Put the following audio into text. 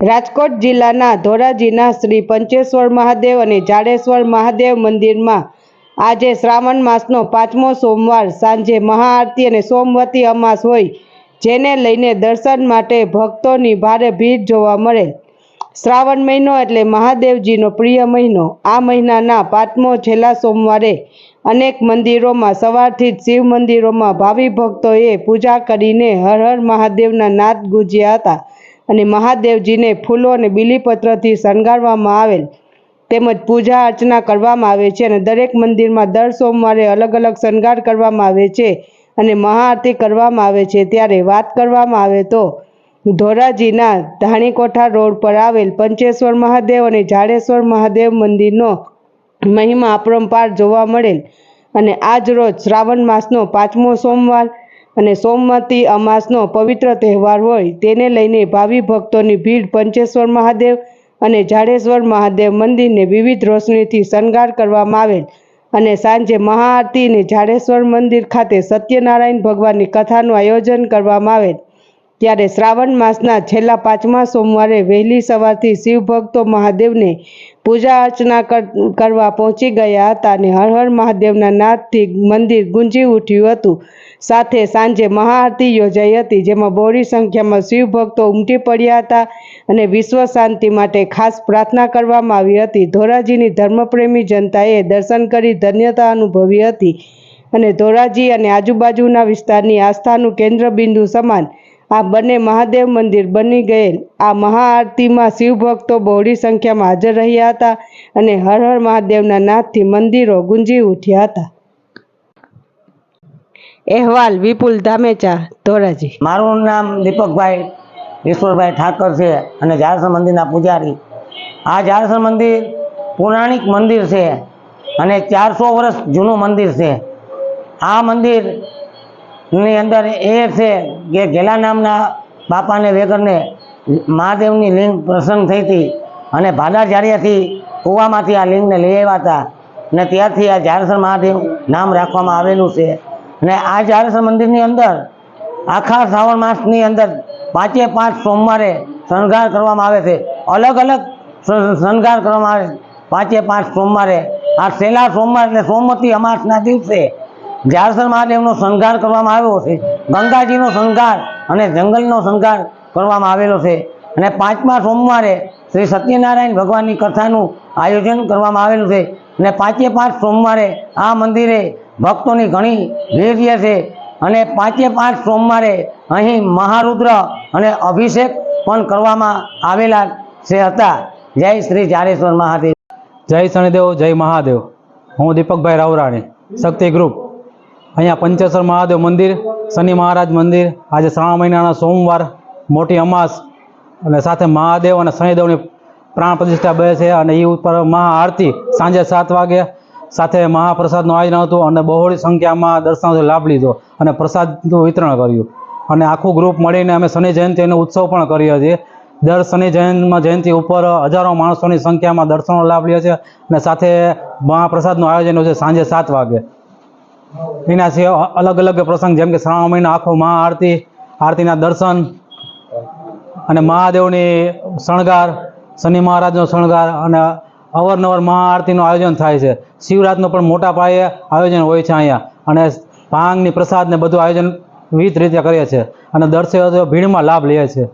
રાજકોટ જિલ્લાના ધોરાજીના શ્રી પંચેશ્વર મહાદેવ અને જાડેશ્વર મહાદેવ મંદિરમાં આજે શ્રાવણ માસનો 5મો સોમવાર સાંજે મહાઆરતી અને સોમવતી અમાસ હોય, જેને લઈને દર્શન માટે ભક્તોની ભારે ભીડ જોવા મળે। શ્રાવણ મહિનો એટલે મહાદેવજીનો પ્રિય મહિનો। આ મહિનાના 5મો છેલ્લા સોમવારે અનેક મંદિરોમાં સવારથી જ શિવ મંદિરોમાં ભાવિ ભક્તોએ પૂજા કરીને હર હર મહાદેવના નાદ ગુંજ્યા હતા અને મહાદેવજીને ફૂલો અને બીલીપત્રથી શણગારવામાં આવેલ તેમજ પૂજા અર્ચના કરવામાં આવે છે અને દરેક મંદિરમાં દર સોમવારે અલગ અલગ શણગાર કરવામાં આવે છે અને મહાઆરતી કરવામાં આવે છે। ત્યારે વાત કરવામાં આવે તો ધોરાજીના ધાણીકોઠા રોડ પર આવેલ પંચેશ્વર મહાદેવ અને જાડેશ્વર મહાદેવ મંદિરનો મહિમા અપરંપાર જોવા મળેલ અને આજ રોજ શ્રાવણ માસનો 5મો સોમવાર અને સોમવતી અમાસનો પવિત્ર તહેવાર હોય, તેને લઈને ભાવિ ભક્તોની ભીડ પંચેશ્વર મહાદેવ અને જાડેશ્વર મહાદેવ મંદિરને વિવિધ રોશનીથી શણગાર કરવામાં આવેલ અને સાંજે મહાઆરતી અને જાડેશ્વર મંદિર ખાતે સત્યનારાયણ ભગવાનની કથાનું આયોજન કરવામાં આવેલ। ત્યારે શ્રાવણ માસના છેલ્લા 5મા સોમવારે વહેલી સવારથી શિવ ભક્તો મહાદેવને પૂજા અર્ચના કરવા પહોંચી ગયા હતા અને હર હર મહાદેવના નાદથી મંદિર ગુંજી ઉઠ્યું હતું। સાથે સાંજે મહાઆરતી યોજાઈ હતી, જેમાં બહોળી સંખ્યામાં શિવ ભક્તો ઉમટી પડ્યા હતા અને વિશ્વ શાંતિ માટે ખાસ પ્રાર્થના કરવામાં આવી હતી। ધોરાજીની ધર્મપ્રેમી જનતાએ દર્શન કરી ધન્યતા અનુભવી હતી અને ધોરાજી અને આજુબાજુના વિસ્તારની આસ્થાનું કેન્દ્રબિંદુ સમાન આ બંને મહાદેવ મંદિર બની ગયેલ આ મહાઆરતીમાં શિવ ભક્તો બહોળી સંખ્યામાં હાજર રહ્યા હતા અને હર હર મહાદેવના નાદથી મંદિરો ગુંજી ઉઠ્યા હતા। અહેવાલ વિપુલ ધામેચા, ધોરાજી। મારું નામ દીપકભાઈ ઈશ્વરભાઈ ઠાકર છે અને જાડેશ્વર મંદિરના પૂજારી। આ જાડેશ્વર મંદિર પૌરાણિક મંદિર છે અને 400 વર્ષ જૂનું મંદિર છે। આ મંદિરની અંદર એ છે કે ઘેલા નામના બાપાને વેગરને મહાદેવની લિંગ પ્રસન્ન થઈ હતી અને ભાડા જાળિયાથી કૂવામાંથી આ લિંગને લઈ આવ્યા હતા અને ત્યારથી આ જાડેશ્વર મહાદેવ નામ રાખવામાં આવેલું છે। અને આ જાડેશ્વર મંદિરની અંદર આખા શ્રાવણ માસની અંદર 5 સોમવારે શણગાર કરવામાં આવે છે। અલગ અલગ શણગાર કરવામાં આવે 5 સોમવારે। આ છેલ્લા સોમવાર એટલે સોમવતી અમાસના દિવસે જાડેશ્વર મહાદેવનો શણગાર કરવામાં આવ્યો છે। ગંગાજીનો શણગાર અને જંગલનો શણગાર કરવામાં આવેલો છે અને 5મા સોમવારે શ્રી સત્યનારાયણ ભગવાનની કથાનું આયોજન કરવામાં આવેલું છે અને 5 સોમવારે આ મંદિરે ભક્તોની ઘણી ભીડ રહે છે અને 5 સોમવારે અહીં મહારુદ્ર અને અભિષેક પણ કરવામાં આવેલા છે હતા। જય શ્રી જાડેશ્વર મહાદેવ। જય શનિદેવ, જય મહાદેવ। હું દીપકભાઈ રાવરાણી, શક્તિ ગ્રુપ। અહીંયા પંચેશ્વર મહાદેવ મંદિર, શનિ મહારાજ મંદિર, આજે શ્રાવણ મહિનાના સોમવાર મોટી અમાસ અને સાથે મહાદેવ અને શનિદેવની પ્રાણ પ્રતિષ્ઠા બે છે અને એ ઉપર મહાઆરતી સાંજે 7 વાગે સાથે મહાપ્રસાદનું આયોજન હતું અને બહોળી સંખ્યામાં દર્શનાર્થીઓ લાભ લીધો અને પ્રસાદનું વિતરણ કર્યું અને આખું ગ્રુપ મળીને અમે શનિ જયંતિનો ઉત્સવ પણ કર્યો છે। દર શનિ જયંતિ ઉપર હજારો માણસોની સંખ્યામાં દર્શનનો લાભ લે છે અને સાથે મહાપ્રસાદનું આયોજન છે સાંજે 7 વાગે। એના છે અલગ અલગ પ્રસંગ, જેમ કે શ્રાવણ મહિના આખો મહાઆરતી, આરતીના દર્શન અને મહાદેવની શણગાર, શનિ મહારાજનો શણગાર અને અવારનવાર મહાઆરતીનું આયોજન થાય છે। શિવરાતનું પણ મોટા પાયે આયોજન હોય છે અહીંયા અને ભાંગની પ્રસાદ ને બધું આયોજન વિવિધ રીતે કરે છે અને દર્શકો ભીડમાં લાભ લે છે।